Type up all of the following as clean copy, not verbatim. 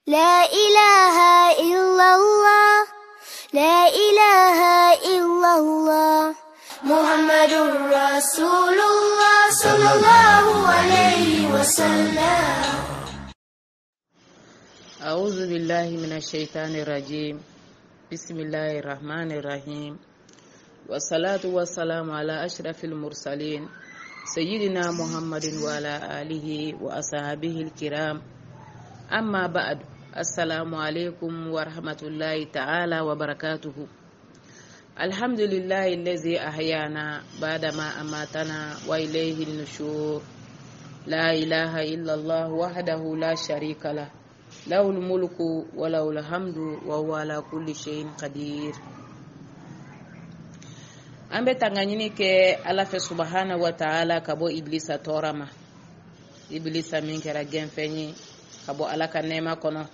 لا إله إلا الله لا إله إلا الله محمد رسول الله صلى الله عليه وسلم. أعوذ بالله من الشيطان الرجيم. بسم الله الرحمن الرحيم، والصلاة والسلام على أشرف المرسلين سيدنا محمد وعلى آله وأصحابه الكرام. أما بعد، السلام عليكم ورحمة الله تعالى وبركاته. الحمد لله الذي أحيانا بعدما أماتنا وإليه النشور. لا إله إلا الله وحده لا شريك له له الملك وله الحمد وهو على كل شيء قدير. Ambe tanganyini ke ala fe subhanahu wa ta'ala kabo iblisa torama. Iblisa min kera genfenyi kabo ala ka nema kono.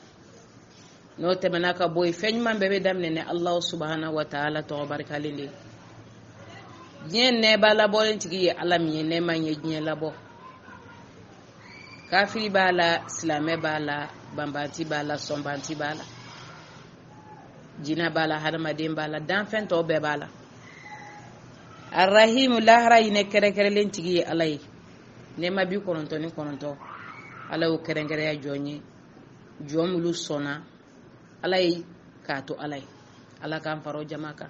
No temena kabo ifenyman bebe damne ne Allah subhanahu wa ta'ala to barkalinde. Dien ne bala bolen tigi ala mi ne manye dien labo. Kafiri bala, Islame bala, bambanti bala, sombanti bala, jina bala, hadamaden bala, danfen to be bala. Arrahimu lahara yine kere kere lentigi alay. Nema bi kononto ni kononto. Ala o kere kere ya jonye. Jomulu sona. Alay kato alay. Ala kan faro jamaka.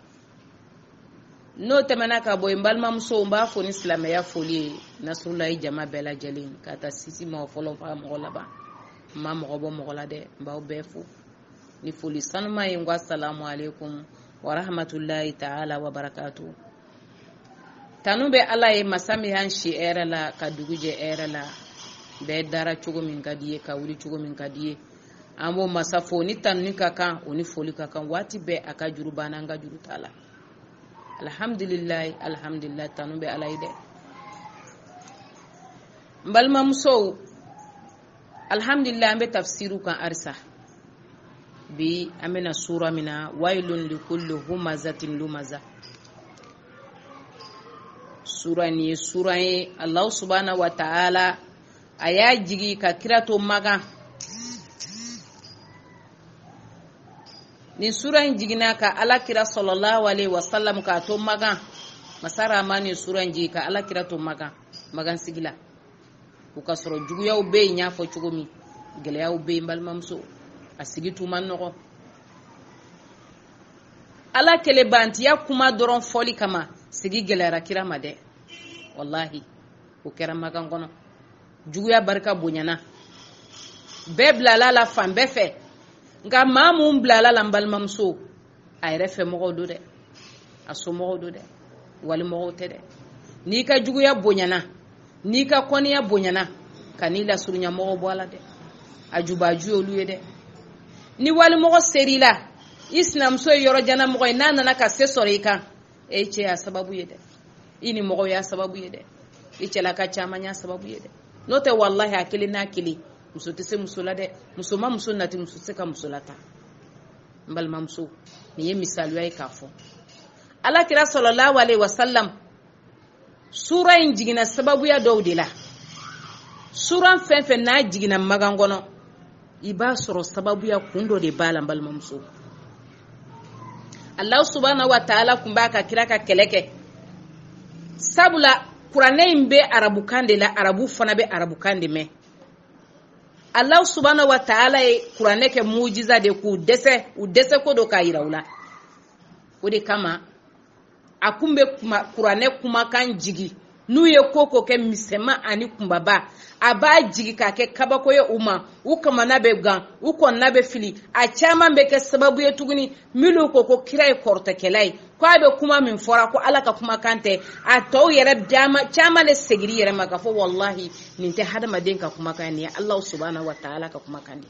No temena ka boy mbalma muso mba foni Islame ya foli nasrullahi jama bela jalin kata sisi ma folo fa mo laba ma mo bo mo la de mba befu ni foli sanuma yengwa assalamu alaikum wa rahmatullahi ta'ala wa barakatuh. Tanube ala ye masami han shi era la ka duguje era la be dara chugo min kadiye ka wuri chugo min kadiye ambo masafo ni tannika kan oni foli ka kan wati be aka juru bana nga juru tala. Alhamdulillah, alhamdulillah, tanube alaide. Mbalma muso, alhamdulillah, ambe tafsiru kan arsa. Bi amena sura mina wailun likulli humazatin lumaza. Sura ni sura ye Allah subhanahu wa ta'ala aya jigi ka kirato maga. Ni sura jigina ka ala kira sallallahu alaihi wasallam ka to magan masara mani sura jigi ka ala kira to magan sigila ku kasoro jugu yaw be nya fo chugumi gele yaw be mbal mamso asigitu man no ala kele banti ya kuma doron foli kama sigi gele ra kira made wallahi ku kera magan gono jugu ya barka bonyana be blala la fambe fe nga mamu blala lambal mamso ay refe mo do de aso mo do de wal mo te de ni ka jugu ya bonyana ni ka koni ya bonyana kanila surunya mo boala de ajuba juolu de ni wal mo serila islam so yoro jana mo nana na ka sesori kan e che ya sababu yede ini mo ya sababu yede e che la ka chama nya sababu yede note wallahi akili na akili muso tese musula de muso ma muso nati muso seka musulata mbal mamso ni ye misalu ay kafo ala kira sallallahu alaihi wasallam sura injigina sababu ya dawdila sura fenfe na jigina magangono iba soro sababu ya kundo de bala mbal mamso Allah subhanahu wa ta'ala kumbaka kiraka keleke sabula kurane imbe arabu kande la arabu fana be arabu kande me Allah subhanahu wa ta'ala e kurane ke mujiza de ku dese ko do kayiraula ode kama akumbe kurane kuma kan jigi nuye koko ke misema ani kumbaba aba jigi ka ke kabako ye uma ukama nabe gan ukon nabe fili a chama mbeke sababu ye tuguni milu koko kirai korte kelai kwa be kuma min fora ko alaka kuma kante a to yere dama chama le segiri yere maka fo wallahi ninte hada maden ka kuma kan ya Allah subhanahu wa ta'ala ka kuma kan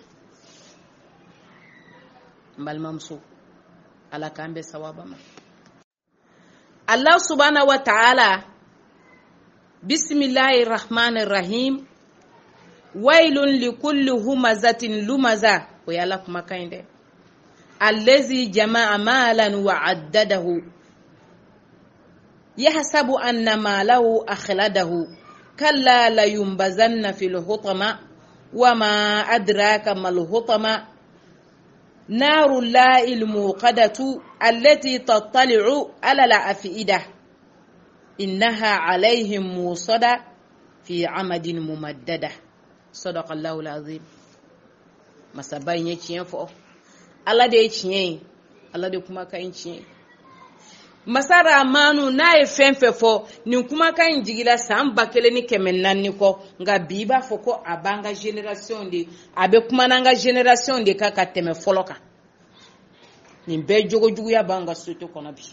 mbal mamsu alaka ambe sawaba ma Allah subhanahu wa ta'ala bismillahir rahmanir rahim wailun likulli humazatin lumaza ko yalla kuma kainde allazi jama'a malan wa addadahu yahsabu anna malahu akhladahu kalla la yumbazanna fil hutama wama adraka mal hutama نار الله الموقدة التي تطلع على الأفئدة إنها عليهم موصدة في عمد ممددة صدق الله العظيم. Masabai yetiyen fo Allah de yetiyen Allah de kuma kan yetiyen masara manu na e fenfe fo ni kuma kan jigila san bakele ni kemennan ni ko nga biba fo ko abanga generation de abe kuma nanga generation de ka teme foloka ni be jogo jugu ya banga soto kono bi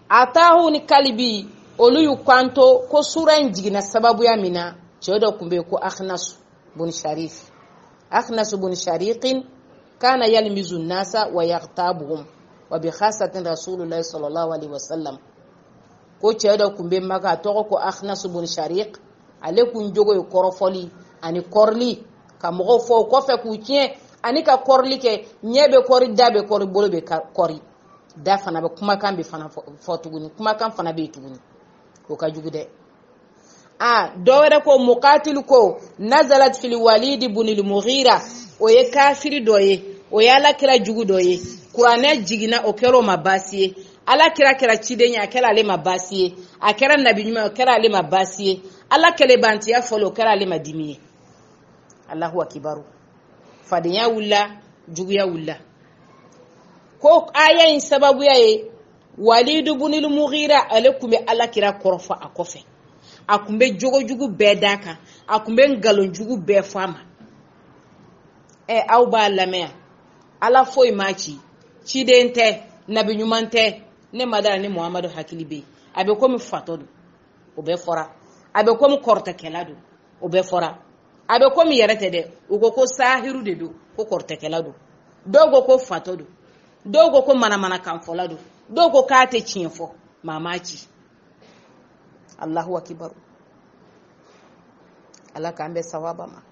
atahu ni kalibi olu yukwanto ko sura njigina sababu ya mina chodo kumbe ko Akhnas bun Sharif. Akhnas bun Shariqin kana yalmizu nasa wa yaghtabuhum wa bi khasatin Rasulullah sallallahu alaihi wasallam. Ko chodo kumbe maka to ko Akhnas bun Shariq ale kun jogo e korofoli ani korli kam go fo ko fe ku tien ani ka korli ke nyebe kori dabe kori bolobe kori da fana be kuma kan be fana fo tuguni kuma kan fana be tuguni ko ka jugude dowere ko muqatil ko nazalat fil Walid ibn al-Mughira o ye kafiri doye o ya la kira jugu doye Qur'ane jigina o kero mabasiye ala kira cidenya akela le mabasiye akera nabi nyuma akera le mabasiye ala kele bantiya folo kera le madimiye Allahu akbar fadinya wulla jugu ya wulla ko ayin sababu yaye Walid ibn al-Mughira alekume ala kira korfa akofe akumbe jogo jugu bedaka akumbe ngalon jugu be fama aw ba lamea ala foy machi cidente nabi nyumante ne madara ni Muhammadu hakilibe abe ko mi fatodu o be fora abe ko mi korta keladu o be fora abe ko mi yerete de ugo ko sahiru de do ko korta keladu dogo ko fatodu dogo ko mana kan foladu dogo kate chienfo mamachi Allahu akbar. Allah kambe sawaba ma.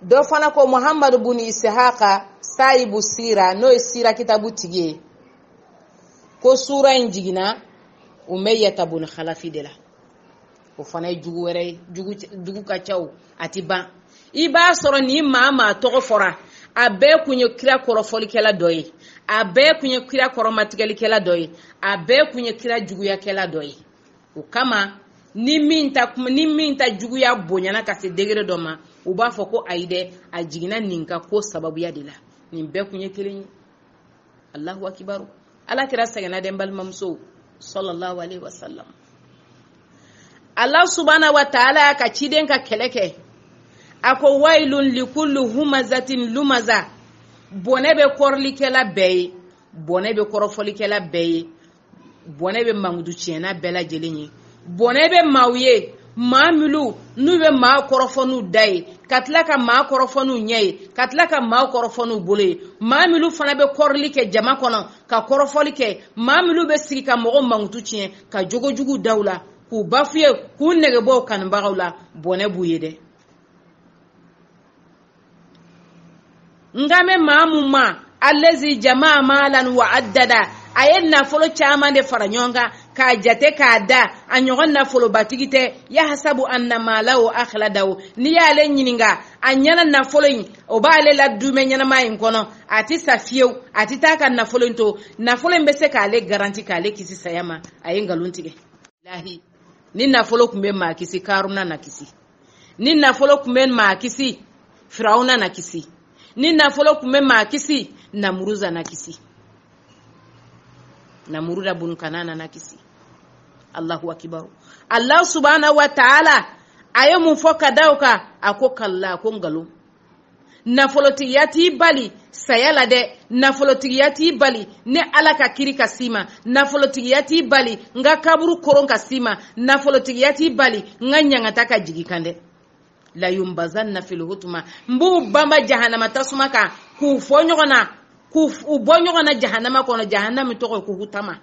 Do fana ko Muhammad ibn Ishaqa saibu sira no sira kitabu tige ko sura injigina Umayyah ibn Khalafi de la ko fana jugu were jugu ka chaw atiba iba soro ni mama to fora abe kunyo kira korofoli kela doyi abe kunyo kira koromatikeli kela doyi abe kunyo kira juguya kela doyi ukama ni minta juguya bonyana kase degere doma uba foko aide ajigina ninka ko sababu ya dila nimbe kunyo keleni Allahu akbar ala kira sagana dembal mamso sallallahu alaihi wasallam Allah subhanahu wa ta'ala ka ciden ka keleke ako wailun likulli humazatin lumaza bonebe korli kela bey bonebe korofoli kela bey bonebe mangudu ciena bela jelenyi bonebe mawye mamilu nube ma korofonu dai katlaka ma korofonu nyei katlaka ma korofonu bole mamilu fana be korli ke jama kono ka korofoli ke mamilu be sigi ka mogo mangudu cien ka jogo jugu dawla ku bafiye ku nege bo kan bagawla bonebu yede ngame mamuma allazi jamaa malan wa addada ayenna folo chama de faranyonga ka jate ka da anyogonna folo batigite ya hasabu anna malahu akhladahu ni yale nyininga anyana na folo yin obale la dume nyana mayin kono ati safieu ati taka na folo nto na folo mbese ka le garanti ka le kisi sayama ayenga luntige lahi ni na folo kumbe ma kisi karuna na kisi ni na folo kumbe ma kisi firauna na kisi ni nafolo kume makisi na muruza na kisi na muruda bun kanana na kisi Allahu akbar Allah subhanahu wa ta'ala ayo mun foka dauka akokalla kongalo nafolotiyati bali sayala de nafolotiyati bali ne alaka kirika sima nafolotiyati bali nga kaburu koronka sima nafolotiyati bali nga nyangataka jigikande la yumbazanna fil hutma mbu bamba jahannama tasumaka ku fonyogona ku ubonyogona jahannama kono jahannami to ko hutama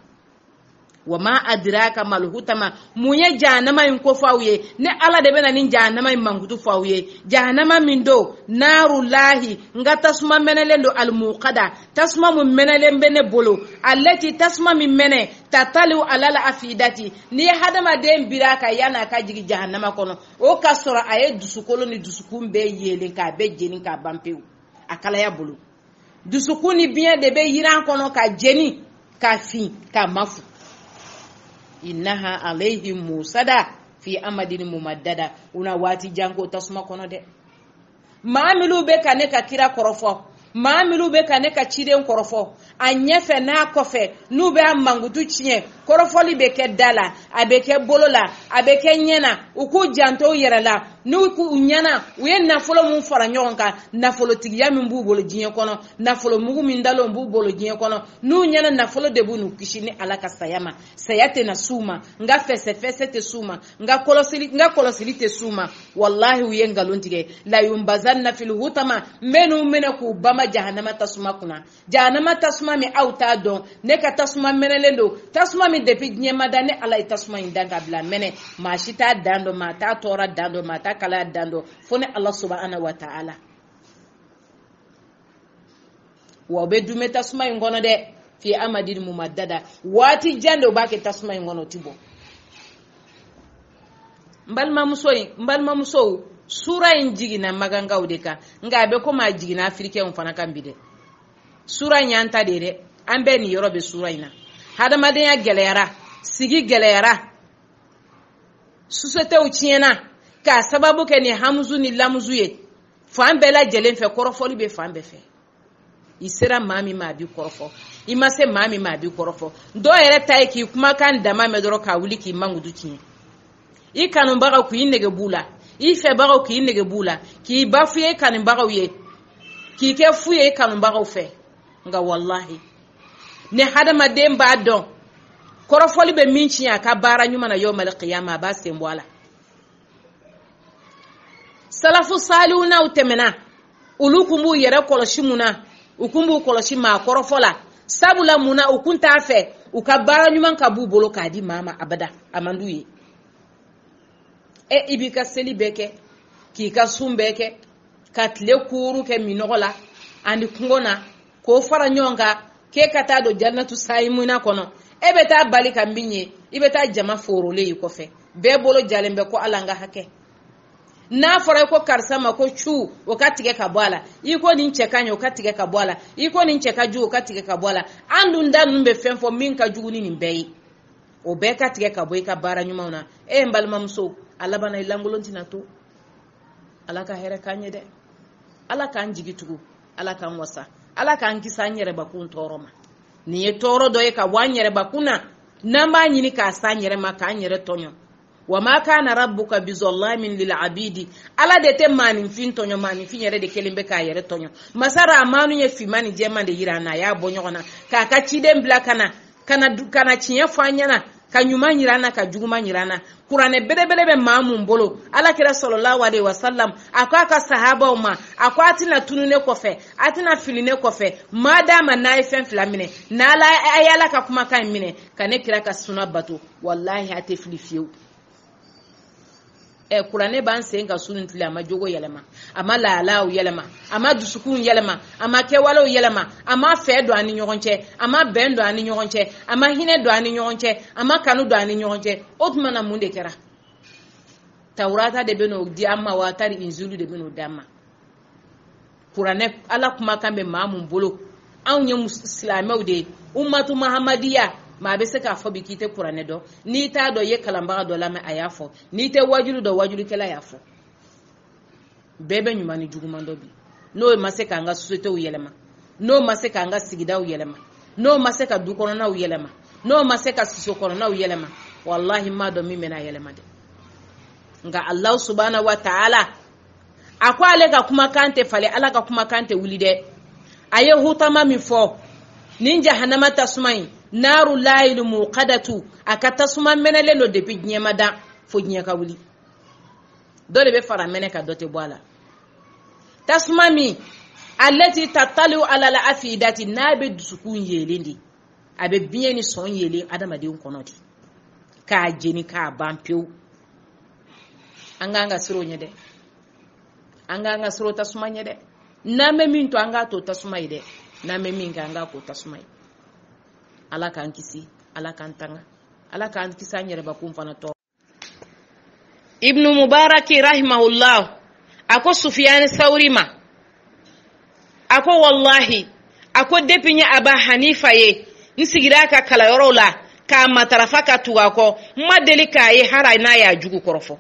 wama adraka mal hutama munye jahannama in ko fawye ne ala de bena nin jahannama in mangutu fawye jahannama min do narullahi nga tasma menelendo al muqada tasma mun menelen bene bolo allati tasma min mene tatalu alal afidati ni hadama den biraka yana ka jigi jahannama kono o kasora aye dusukolo ni dusukun be yelen ka be jeni ka bampew akala ya bolo dusukun ni bien de be yiran kono ka jeni ka fin ka mafu innaha alayhim musada fi amadin mumaddada una wati jango tasma kono de maamilu be kane ka kira korofo maamilu be kane ka chiden korofo anyefe na kofe nu be amangutu chinye korofoli be ke dala abeke bolola abeke nyena uku janto yerala nu ku unyana uye nafolo mun fara nyonka nafolo tigiya min bu bolo jinye kono nafolo mugu min dalo bu bolo jinye kono nu nyana nafolo de bu nu kishini alaka sayama sayate na suma nga fese te suma nga kolosili te suma wallahi uye ngalontige la yumbazanna fil hutama mene ku bama jahannama tasuma kuna jahannama tasuma mi auta don ne ka tasuma menelendo tasuma mi depi nyema dane ala tasuma indanga bla mene mashita dando mata tora dando mata kala dando fone Allah subhanahu wa ta'ala wa be dume tasuma ngono de fi amadin mumaddada wati jando bake tasuma ngono tibo mbalma muso sura injigi na maganga udeka nga be ko ma jigi na afrike on fana kambide sura nyanta de ambe ni yorobe sura ina hada madenya gelera sigi gelera susete uchiena ka sababu ke ni hamzu ni lamzu ye fambe la jelen fe korofoli be fambe fe isera mami ma bi korofo imase mami ma bi korofo do ere tay ki kuma kan dama medoro ka wuli ki mangudu kinye ikanu baga ku inege bula ife baga ku inege bula ki bafuye kan baga ye ki ke fuye kan baga fe nga wallahi ne hada madem ba don korofoli be minchi aka bara nyuma na yawmal qiyama ba sembwala salafu saluna utemena ulukumbu yere koloshimuna ukumbu koloshima korofola sabula muna ukunta afe ukabara nyuma kabu bolo kadi mama abada amanduye ibika selibeke kika sumbeke katle kuru ke minogola andi kungona ko fara nyonga ke kata do jannatu saimuna kono ebeta bali kambinye ibeta jama forole yikofe be bolo jalembe ko alanga hake na fara ko karsama ko chu wakati ke kabwala iko ni nchekanyo wakati ke kabwala iko ni nchekaju wakati ke kabwala andu ndanu mbe femfo minka juguni ni mbei obeka tike kaboy ka bara nyuma una mbalma muso alabana ilangolonti nato alaka here kanye de alaka anjigitugu alaka nwasa alaka angisa nyere bakun toroma ni toro do ka wanyere bakuna namba nyini ka sanyere maka nyere tonyo wama kana rabbuka bizallamin lil abidi ala de te mani fin tonyo mani fin yere de kelimbe ka yere tonyo masara amanu ye fimani jemande yirana ya bonyona ka chidem blakana kana chinya fanyana kanyuma nyirana ka juguma nyirana Qur'ane bele be mamun bolo ala kira sallallahu alaihi wasallam akwa sahaba uma akwa atina tunune kofe atina filine kofe madama na ifen flamine na la ayala ka kuma kan mine kane kira ka sunabatu wallahi ateflifiu Qur'ane ban senga sunun tuli ama jogo yelema ama laalaw yelema ama dusukun yelema ama kewalo yelema ama fedo ani nyogonche ama bendo ani nyogonche ama hine do ani nyogonche ama kanu do ani nyogonche otmana munde kera Taurata de beno di amma watari inzulu de beno dama Qur'ane ala kuma kambe mamun bolo anye muslimaw de ummatu muhammadiya ma be se ka fo bikite Qur'ane do ni ta do ye kalamba do lama ayafo ni te wajulu do wajulu kala yafo bebe nyumani jugumando bi no ma se ka nga societe u yelema no ma se ka nga sigida u yelema no ma se ka du kono na u yelema no ma se ka siso kono na u yelema wallahi ma do mi mena yelema de nga Allah subhanahu wa ta'ala akwale ka kuma kante fale ala ka kuma kante wulide aye hutama mi fo ninja hanama tasmai naru lailu muqadatu akatasuma menele no depi nyemada fo nyaka wuli dole be fara mene ka dote bwala tasmami allati tatalu ala al afidati nabe sukun yelindi a bɛ biɲɛ ni sɔn yelen adamaden kɔnɔ de k'a jeni k'a ban pewu. An k'an ka siran o ɲɛ dɛ, an k'an ka siran o tasuma ɲɛ dɛ. N'an bɛ min to an k'a to tasuma ye dɛ, n'an bɛ min kɛ an k'a ko tasuma ye. Ala k'an kisi, Ala k'an tanga, Ala k'an kisi an yɛrɛbakun fana tɔɔrɔ. Ibnu Mubaraki rahimahullah a ko Sufiyani Sawri ma, a ko wallahi, a ko depuis n ye Aba Hanifa ye n sigira ka kalayɔrɔw la k'a matarafa ka tugu a kɔ, n ma deli k'a ye hali n'a y'a jugu kɔrɔfɔ.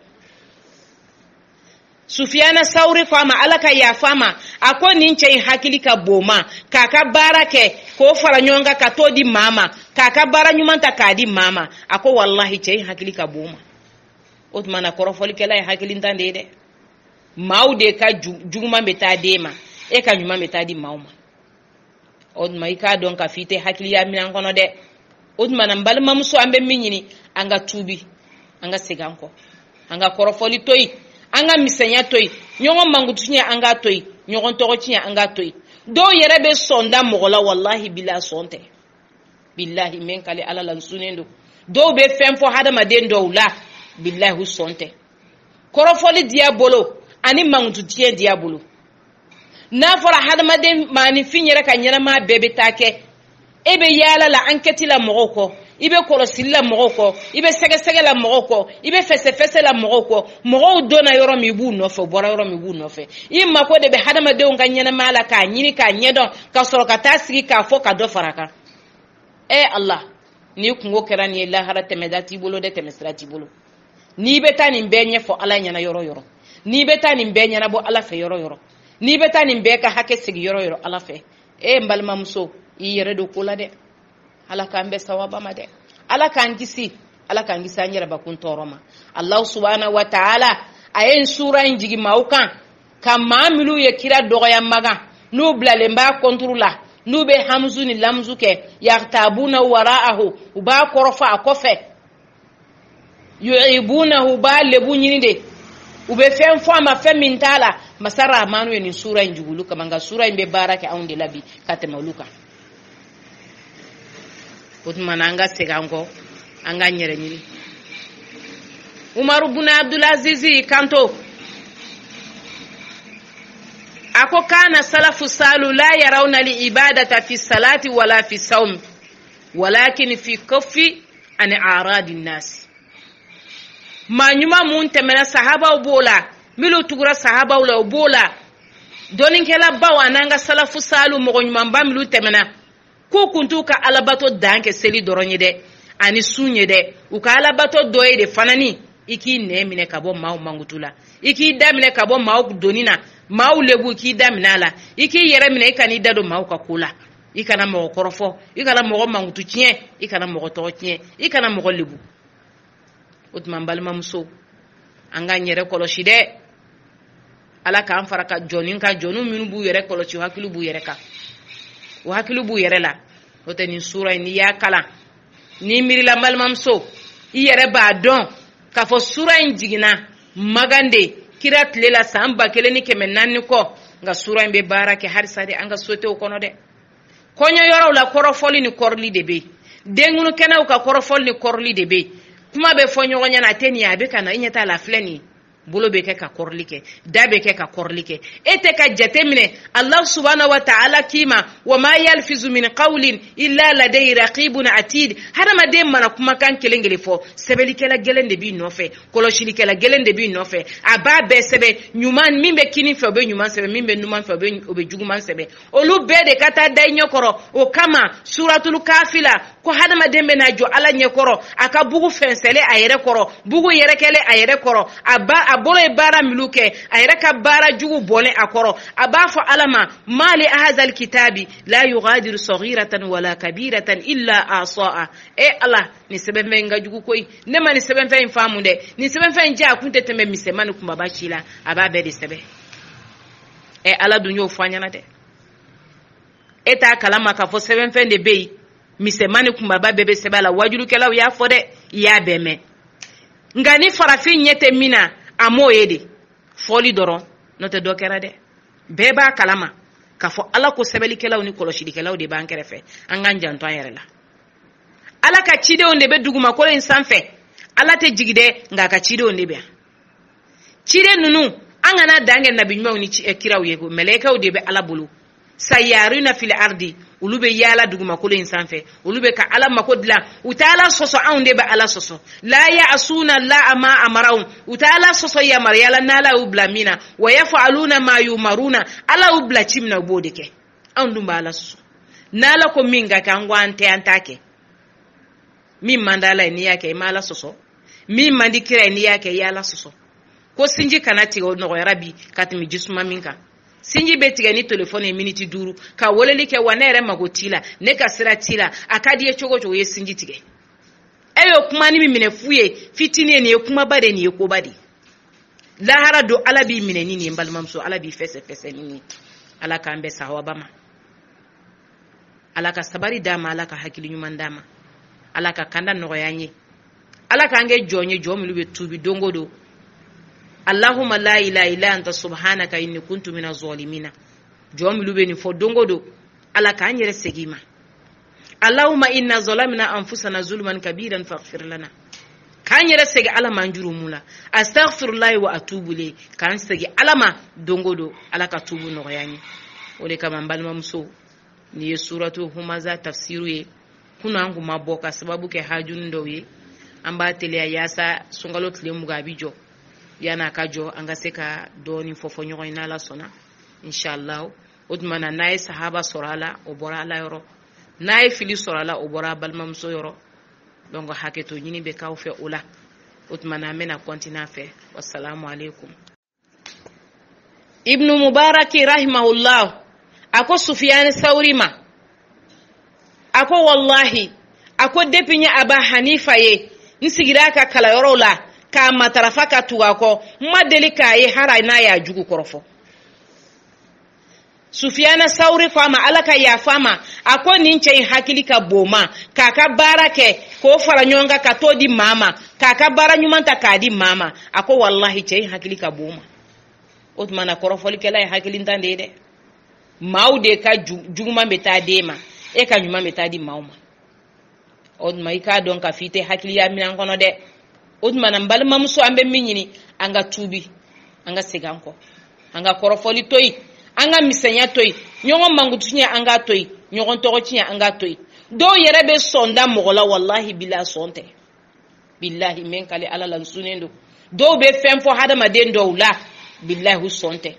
Sufiyana Sawri ko a ma Ala ka yafa a ma, a ko nin cɛ in hakili ka bon ma, k'a ka baara kɛ k'o fara ɲɔgɔn kan ka t'o di maa ma, k'a ka baara ɲuman ta k'a di maa ma, a ko wallahi cɛ in hakili ka bon ma. O tuma na kɔrɔfɔlikɛla ye hakilintan de ye dɛ. Maaw de ka juguman bɛ taa d'e ma, e ka ɲuman bɛ taa di maaw ma. O tuma i k'a dɔn ka fɔ i tɛ hakiliya minɛn kɔnɔ dɛ. O tuma na n balimamuso an bɛ min ɲini, an ka tuubi, an ka segin an kɔ, an ka kɔrɔfɔli to yen, an ka misɛnya to yen, ɲɔgɔn mankutu tiɲɛ an k'a to yen, ɲɔgɔn tɔgɔ tiɲɛ an k'a to yen. Dɔw yɛrɛ bɛ sɔn da mɔgɔ la wallahi bilahi sɔn tɛ. Bilahi men kale Ala la n sunnen don. Dɔw bɛ fɛn fɔ hadamaden dɔw la bilahi u sɔn tɛ. Kɔrɔfɔli diya bolo ani mankutu tiɲɛ diya bolo. N'a fɔra hadamaden maanifin yɛrɛ ka ɲɛnama bɛɛ bɛ taa kɛ, e bɛ yaala la enquête la mɔgɔw kɔ, i bɛ kɔlɔsili la mɔgɔw kɔ, i bɛ sɛgɛsɛgɛ la mɔgɔw kɔ, i bɛ fɛsɛfɛsɛ la mɔgɔw kɔ, mɔgɔw donna yɔrɔ min i b'u nɔfɛ, u bɔra yɔrɔ min i b'u nɔfɛ. I mako de bɛ hadamadenw ka ɲɛnamaya la k'a ɲini k'a ɲɛdɔn ka sɔrɔ ka taa sigi k'a fɔ ka dɔ fara a kan. Allah, n'i kungo kɛra nin ye lahara tɛmɛda t'i bolo dɛ, tɛmɛsira t'i bolo. N'i bɛ taa nin bɛɛ ɲɛfɔ Ala ɲɛna yɔrɔ yɔrɔ, n'i bɛ taa nin bɛɛ ɲɛnabɔ Ala fɛ yɔrɔ yɔrɔ, n'i bɛ taa nin bɛɛ ka hakɛ sigi yɔrɔ yɔrɔ Ala fɛ, n balimamuso i yɛrɛ don ko la dɛ. Ala k'an bɛ sawaba ma dɛ. Ala k'an kisi, Ala k'an kisi an yɛrɛbakun tɔɔrɔ ma. Allah subhanahu wa ta'ala a ye nin sura in jigi maaw kan ka maa minnu ye kira dɔgɔya magan, n'u bilalen b'a kɔnturu la, n'u bɛ hamzu ni lamzu kɛ, yaktabuna wara'ahu, u b'a kɔrɔfɔ a kɔfɛ, yu'ibunahu, u b'a lebu ɲini de, u bɛ fɛn fɔ a ma fɛn min t'a la. Masa Rahmanu ye nin sura in jugulu kama, nka sura in bɛ baara kɛ anw de la bi ka tɛmɛ olu kan. O tuma na an ka segin an kɔ, an ka n yɛrɛ ɲini. Umaru bun Abdulaziz kanto a ko kana salafu salu la yarawna li ibadata fi salati wala fi sawm walakin fi kaffi an a'radi nas. Ma ɲuman mun tɛmɛna sahabaw b'o la, minnu tugura sahabaw la o b'o la, dɔnnikɛla baw an'an ka salafu salu mɔgɔ ɲumanba minnu tɛmɛna k'u kun t'u ka alabato dan kɛ seli dɔrɔn ye dɛ, ani sun ye dɛ, u ka alabato dɔ ye de fanani, i k'i nɛ minɛ ka bɔ maaw mankutu la, i k'i da minɛ ka bɔ maaw doni na, maaw lebu i k'i da minɛ a la, i k'i yɛrɛ minɛ i kan'i da don maaw ka ko la, i kana mɔgɔ kɔrɔfɔ, i kana mɔgɔ mankutu tiɲɛ, i kana mɔgɔ tɔgɔ tiɲɛ, i kana mɔgɔ lebu. O tuma n balimamuso, an k'an yɛrɛ kɔlɔsi dɛ. Ala k'an fara ka jɔnni kan, jɔnniw minnu b'u yɛrɛ kɔlɔsi, u hakili b'u yɛrɛ kan, u hakili b'u yɛrɛ la. O tɛ nin sura in n'i y'a kalan, n'i miirila n balimamuso, i yɛrɛ b'a dɔn k'a fɔ sura in jiginna magan de kira tile la san 1400 kɔ, nka sura in bɛ baara kɛ halisa de an ka sotew kɔnɔ dɛ. Kɔɲɔyɔrɔw la kɔrɔfɔli ni kɔrɔli de bɛ yen, denkunu kɛnɛw ka kɔrɔfɔli ni kɔrɔli de bɛ yen, kuma bɛ fɔ ɲɔgɔn ɲɛna a tɛ nin ye, a bɛ ka na, i ɲɛ t'a la filɛ nin ye, bolo bɛ kɛ ka kɔrɔli kɛ, da bɛ kɛ ka kɔrɔli kɛ, e tɛ ka jate minɛ Allah subhanahu wa ta'ala k'i ma wa ma yalfizu min qawlin illa ladayhi raqibun atid. Hadamaden mana kumakan kelen kelen fɔ, sɛbɛlikɛla gɛlɛn de b'i nɔfɛ, kɔlɔsilikɛla gɛlɛn de b'i nɔfɛ, a b'a bɛɛ sɛbɛ, ɲuman min bɛ kini fɛ o bɛ ɲuman sɛbɛ, min bɛ numan fɛ o bɛ juguman sɛbɛ, olu bɛɛ de ka taa da i ɲɛkɔrɔ. O kama suratul kafi la ko hadamaden bɛ na jɔ Ala ɲɛkɔrɔ, a ka bugu fɛnsɛlen a yɛrɛ kɔrɔ, bugu yɛrɛkɛlen a yɛrɛ kɔrɔ, a bolo ye baara minnu kɛ a yɛrɛ ka baara jugu bɔlen a kɔrɔ, a b'a fɔ Ala ma mali ahazal kitabi la yughadiru saghiratan wala kabiratan illa ahsaha. Allah, ni sɛbɛnfɛn in ka jugu koyi, ne ma ni sɛbɛnfɛn in faamu dɛ, ni sɛbɛnfɛn in ja a kun tɛ tɛmɛ misɛnman ni kumaba ci la, a b'a bɛɛ de sɛbɛn. Ala dun y'o fɔ an ɲɛna dɛ, e t'a kalama k'a fɔ sɛbɛnfɛn de bɛ yen, misɛnman ni kumaba bɛɛ bɛ sɛbɛn a la, wajulukɛlaw y'a fɔ dɛ, i y'a bɛɛ mɛn. Nka ni farafin ɲɛ tɛ min na a m'o ye de, fɔli dɔrɔn, n'o tɛ dɔ kɛra dɛ. Bɛɛ b'a kalama k'a fɔ Ala ko sɛbɛlikɛlaw ni kɔlɔsilikɛlaw de b'an kɛrɛfɛ, an k'an janto an yɛrɛ la. ala ka cidenw de be dugumakolo in sanfɛ ala tɛ jigi dɛ nka ka cidenw de be ciden nunu an kana dange nabi ɲumanw ni kiraw ye ko mɛlɛkɛw de be ala bolo sayyaruna fil ardi ulu be yala dugumakolo in sanfɛ ulu be ka ala mako dilan u tɛ ala sɔsɔ anw de be ala sɔsɔ la ya'suna la ma amarahum u tɛ ala sɔsɔ yamaruyala n'ala y'u bila min na wa yaf'aluna ma yumaruna ala y'u bila ci min na u b'o de kɛ anw dun b'a ala sɔsɔ n'ala ko min ka kɛ an ko an tɛ an t'a kɛ min man di ala ye n'i y'a kɛ i ma ala sɔsɔ min man di kira ye n'i y'a kɛ i y'ala sɔsɔ ko sinji kana tigɛ o nɔgɔyara bi ka tɛmɛ jisuma min kan sinji be tigɛ ni telefɔni ye miniti 5 ka weleli kɛ wa ne yɛrɛ mago t'i la ne ka sira t'i la a ka di ye cogo cogo ye sinji tigɛ e y'o kuma ni min minɛ fu ye fitini ye nin ye kumaba de nin ye koba de lahara don ala b'i minɛ ni nin ye n balimamuso ala b'i fɛsɛ ni nin ye ala k'an bɛ sahaba ma ala ka sabari d'a ma ala ka hakili ɲuman d'a ma ala ka kanda nɔgɔya an ye ala k'an kɛ jɔn ye jɔn minnu bɛ tuubi don o don Allahumma la ilaha illa anta subhanaka inni kuntu minaz zalimina jɔn minnu bɛ nin fɔ don o don ala k'an yɛrɛ segin ma Allahumma inna zalamna anfusana zulman kabiran faghfir lana k'an yɛrɛ segin ala man jurumu la astaghfirullah wa atubu ilayh k'an segin ala ma don o don ala ka tubu nɔgɔya an ye o de kama n balimamuso ni ye suratu humaza tafsiru ye kunu an kun ma bɔ ka sababu kɛ hajuni dɔw ye an b'a teliya yaasa sunkalo tile 20 a bi jɔ yana ka jɔ an ka se ka dɔɔni fɔfɔ ɲɔgɔn ye n'ala sɔnna inshallah o tuma na n'a ye sahaba sɔrɔ a la o bɔra ala yɔrɔ n'a ye fili sɔrɔ a la o bɔra balimamuso yɔrɔ donc hakɛto ɲini bɛ k'aw fɛ o la o tuma na an bɛna continuer a fɛ wassalamu alaikum ibnu mubaraki rahimahullah a ko Sufyan Sauri ma a ko wallahi a ko depuis ɲɛ Aba Hanifa ye n sigira ka kalayɔrɔw la k'a matarafa ka tugu a kɔ n ma deli k'a ye hara n'a y'a jugu kɔrɔfɔ Sufyan Sauri ko a ma ala ka yafa ma a ko nin cɛ in hakili ka bon ma k'a ka baara kɛ k'o fara ɲɔgɔn kan ka t'o di maa ma k'a ka baara ɲuman ta k'a di maa ma a ko wallahi cɛ in hakili ka bon ma o tuma na kɔrɔfɔlikɛla ye hakilintan de ye dɛ maaw de ka juguman bɛ taa den ma e ka ɲuman bɛ taa di maaw ma o tuma i k'a dɔn ka f'i tɛ hakiliya minan kɔnɔ dɛ o tuma na n balimamuso an bɛ min ɲini an ka tuubi an ka segin an kɔ an ka kɔrɔfɔli to yen an ka misɛnya to yen ɲɔgɔn mankutu tiɲɛ an k'a to yen ɲɔgɔn tɔgɔ tiɲɛ an k'a to yen dɔw yɛrɛ bɛ sɔn da mɔgɔ la wallahi billahi sɔn tɛ billahi men kale ala la sunen do dɔw bɛ fɛn fɔ hadamaden dɔw la billahi sɔn tɛ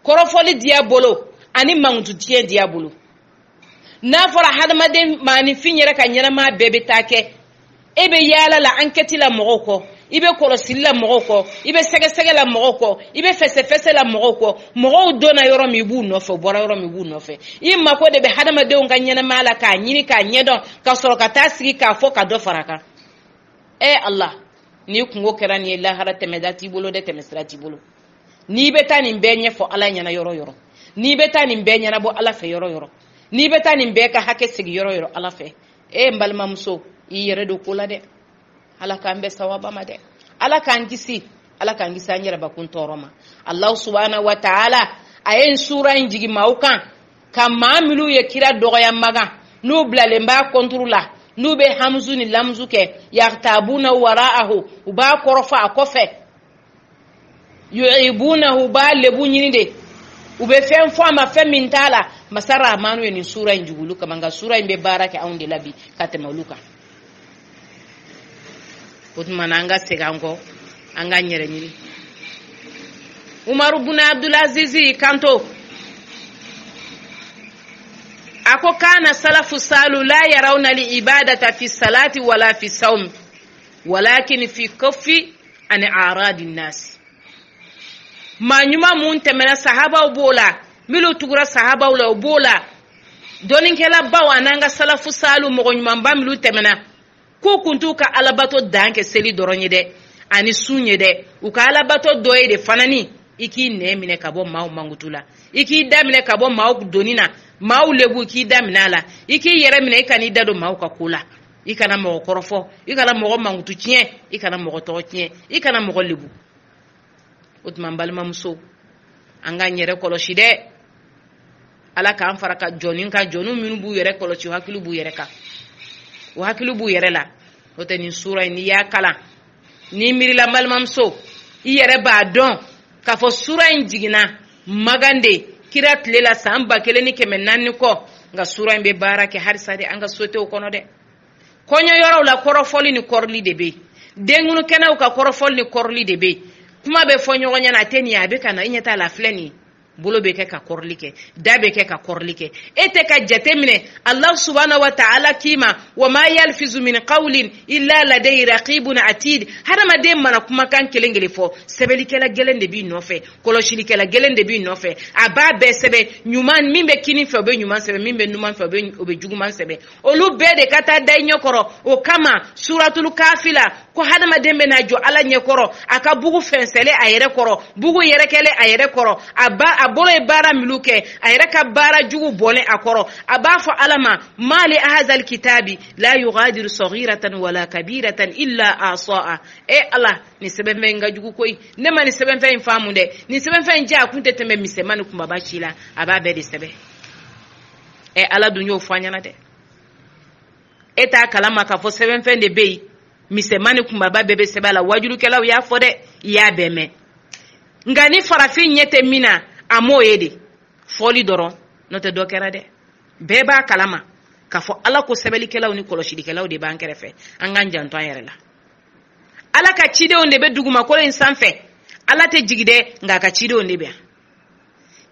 kɔrɔfɔli diya bolo ani mankutu tiɲɛ diya bolo n'a fɔra hadamaden maanifin yɛrɛ ka ɲɛnama bɛɛ bɛ taa kɛ e bɛ yaala la enquête la mɔgɔw kɔ i bɛ kɔlɔsili la mɔgɔw kɔ i bɛ sɛgɛsɛgɛ la mɔgɔw kɔ i bɛ fɛsɛfɛsɛ la mɔgɔw kɔ mɔgɔw donna yɔrɔ min i b'u nɔfɛ bɔra yɔrɔ min i b'u nɔfɛ i mako de bɛ hadamadenw ka ɲɛnamaya la k'a ɲini k'a ɲɛdɔn ka sɔrɔ ka taa sigi k'a fɔ ka dɔ fara kan Allah n'i kungo kɛra nin ye lahara tɛmɛda t'i bolo dɛ tɛmɛsira t'i bolo n'i bɛ taa nin bɛɛ ɲɛfɔ ala ɲɛna yɔrɔ yɔrɔ n'i bɛ taa nin bɛɛ ɲɛnabɔ ala fɛ yɔrɔ yɔrɔ n'i bɛ taa nin bɛɛ ka hakɛ sigi yɔrɔ yɔrɔ ala fɛ n balimamuso i yɛrɛ don ko la dɛ ala k'an bɛ sawaba ma dɛ ala k'an kisi an yɛrɛ bakun tɔɔrɔ ma Allah subhanahu wa ta'ala a ye sura in jigi maaw kan ka maa minnu ye kira dɔgɔya magan n'u bilalen b'a kɔnturu la n'u bɛ hamzu ni lamzu kɛ yaktabuna wara'ahu u b'a kɔrɔfɔ a kɔfɛ yu'ibunahu b'a lebu ɲini de u bɛ fɛn fɔ a ma fɛn min t'a la masa rahmanu ye nin sura in jigulu kama nka sura in bɛ baara kɛ anw de la bi ka tɛmɛ olu kan o tuma na an ka segin an kɔ an ka ɲɛrɛ ɲini Umaru bin Abdulaziz kanto a ko kana salafu salu la yarawna li ibadata fi salati wala fi sawm walakin fi kaffi an a'radin nas ma ɲuman mun tɛmɛna sahabaw b'o la minnu tugura sahabaw la o b'o la dɔnnikɛla baw an'an ka salafu salu mɔgɔ ɲumanba minnu tɛmɛna k'u kun t'u ka alabato dan kɛ seli dɔrɔn ye dɛ ani sun ye dɛ u ka alabato dɔ ye de fanani i k'i nɛ minɛ ka bɔ maaw mankutu la i k'i da minɛ ka bɔ maaw doni na maaw lebu i k'i da minɛ a la i k'i yɛrɛ minɛ i kana i da don maaw ka ko la i kana mɔgɔ kɔrɔfɔ i kana mɔgɔ mankutu tiɲɛ i kana mɔgɔ tɔgɔ tiɲɛ i kana mɔgɔ lebu o tuma n balimamuso an k'an yɛrɛ kɔlɔsi dɛ ala k'an fara ka jɔnni kan jɔnniw minnu b'u yɛrɛ kɔlɔsi hakili b'u yɛrɛ kan o hakilu bu yɛrɛ la o tɛ nin sura in ni y'a kalan ni mirila balimamuso i yɛrɛ b'a dɔn k'a fɔ sura in jiginna magande kira tile la san 1400 kɔ nka sura in bɛ baara kɛ harisa de an ka sotew kɔnɔ dɛ kɔɲɔyɔrɔw la kɔrɔfɔli ni kɔrɔli de bɛ yen denkunu kɛnɛw ka kɔrɔfɔli ni kɔrɔli de bɛ yen kuma bɛ fɔ ɲɔgɔn ɲɛna a tɛ nin ye a bɛ ka na i ɲɛ t'a la filɛ nin ye bolo bɛ kɛ ka kɔrɔli kɛ da bɛ kɛ ka kɔrɔli kɛ e tɛ ka jate minɛ Allah subhanahu wa ta'ala kima wa ma yalfizu min qawlin illa ladayhi raqibun atid hadamaden mana kumakan kelen kelen fɔ sɛbɛlikɛla gɛlɛn de b'i nɔfɛ kɔlɔsilikɛla gɛlɛn de b'i nɔfɛ a b'a bɛɛ sɛbɛ ɲuman min bɛ kini fɛ o bɛ ɲuman sɛbɛ min bɛ numan fɛ o bɛ juguman sɛbɛ olu bɛɛ de ka taa da i ɲɛkɔrɔ o kama suratul kafi la ko hadamaden bɛ na jɔ Ala ɲɛkɔrɔ a ka bugu fɛnsɛle a yɛrɛ kɔrɔ bugu yɛrɛkɛle a yɛrɛ kɔrɔ a bolo ye baara milu kɛ a yɛrɛ ka baara jugu bɔlen a kɔrɔ a b'a fɔ Ala ma mali ahazal kitabi la yughadiru saghiratan wala kabiratan illa asaa Ala ni sɛbɛnfɛn in ka jugu koyi ne ma ni sɛbɛnfɛn in faamu dɛ ni sɛbɛnfɛn in ja a kun tɛ tɛmɛ misɛnman ni kumaba ci la a b'a bɛɛ de sɛbɛ Ala dun y'o fɔ an ɲɛna dɛ e t'a kalama k'a fɔ sɛbɛnfɛn de bɛ yen misɛnman ni kumaba bɛɛ bɛ sɛbɛ la wajulukɛlaw y'a fɔ dɛ i y'a bɛɛ mɛn nka ni farafin ɲɛ tɛ min na a m'o ye de fɔli dɔrɔn n'o tɛ dɔ kɛra dɛ bɛɛ b'a kalama k'a fɔ Ala ko sɛbɛlikɛlaw ni kɔlɔsilikɛlaw de b'an kɛrɛfɛ an k'an janto an yɛrɛ la Ala ka cidenw de bɛ dugumakolo in sanfɛ Ala tɛ jigi dɛ nka a ka cidenw de bɛ yan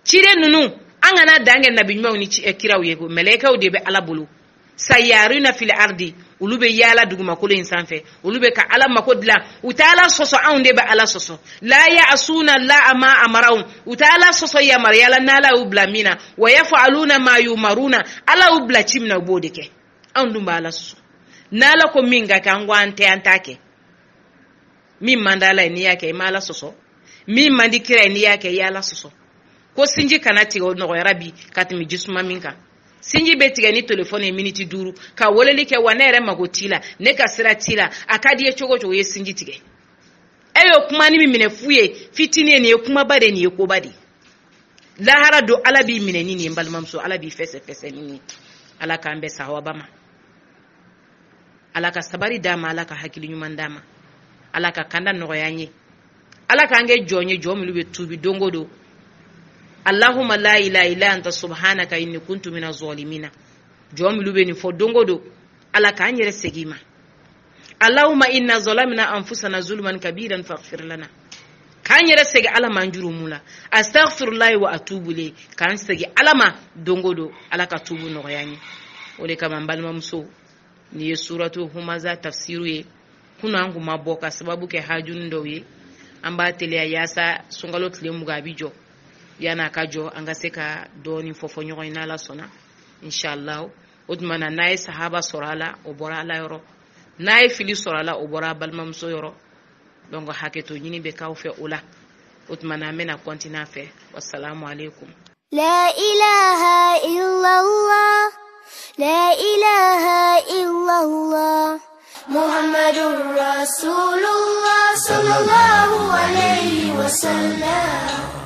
ciden ninnu an kana dan kɛ nabi ɲumanw ni kiraw ye ko mɛlɛkɛw de bɛ Ala bolo sayarina fil ardi olu bɛ yaala dugumakolo in sanfɛ olu bɛ ka Ala mako dilan u tɛ Ala sɔsɔ anw de bɛ Ala sɔsɔ la ya'suna la ma amarawum u tɛ Ala sɔsɔ yamaruyala n'Ala y'u bila min na wa yaf'aluna ma yumaruna Ala y'u bila ci min na u b'o de kɛ anw dun bɛ Ala sɔsɔ n'Ala ko min ka kɛ an ko an tɛ an t'a kɛ min man di Ala ye n'i y'a kɛ i ma Ala sɔsɔ min man di kira ye n'i y'a kɛ i y'a Ala sɔsɔ ko sinji kana tigɛ o nɔgɔyara bi ka tɛmɛ jisuma min kan sinji bɛ tigɛ ni telefɔni ye miniti 5 ka weleli kɛ wa ne yɛrɛ mago t'i la ne ka sira t'i la a ka di ye cogo cogo ye sinji tigɛ e y'o kuma ni min minɛ fu ye fitini ye nin ye kumaba de nin ye koba de lahara don Ala b'i minɛ ni nin ye n balimamuso Ala b'i fɛsɛ ni nin Ala k'an bɛɛ sahaba ma Ala ka sabari d'a ma Ala ka hakili ɲuman d'a ma Ala ka kanda nɔgɔya an ye Ala k'an kɛ jɔn ye jɔn minnu bɛ tuubi don o don Allahumma la ilaha illa anta subhanaka inni kuntu minaz zalimina jɔn minnu bɛ nin fɔ don o don Ala k'an yɛrɛ segin ma Allahumma inna zalamna anfusana zulman kabiran faghfir lana k'an yɛrɛ segin Ala ma juru mun la astaghfirullah wa atubu ilayh k'an segin Ala ma don o don Ala ka tubu nɔgɔya an ye o de kama n balimamuso ni ye suratu humaza tafsiru ye kunu an kun ma bɔ ka sababu kɛ hajuni dɔw ye an b'a teliya yaasa sunkalo tile 20 a bi jɔ yana ka jɔ an ka se ka dɔɔni fɔ ɲɔgɔn ye n'Ala sɔnna inshallah o tuma na n'a ye sahaba sɔrɔ a la o bɔra Ala yɔrɔ n'a ye fili sɔrɔ a la o bɔra balimamuso yɔrɔ donc hakɛto ɲini bɛ k'aw fɛ o la o tuma na an bɛna continuer a fɛ wassalamu alaikum La ilaha illallah La ilaha illallah Muhammadur Rasulullah sallallahu alayhi wa sallam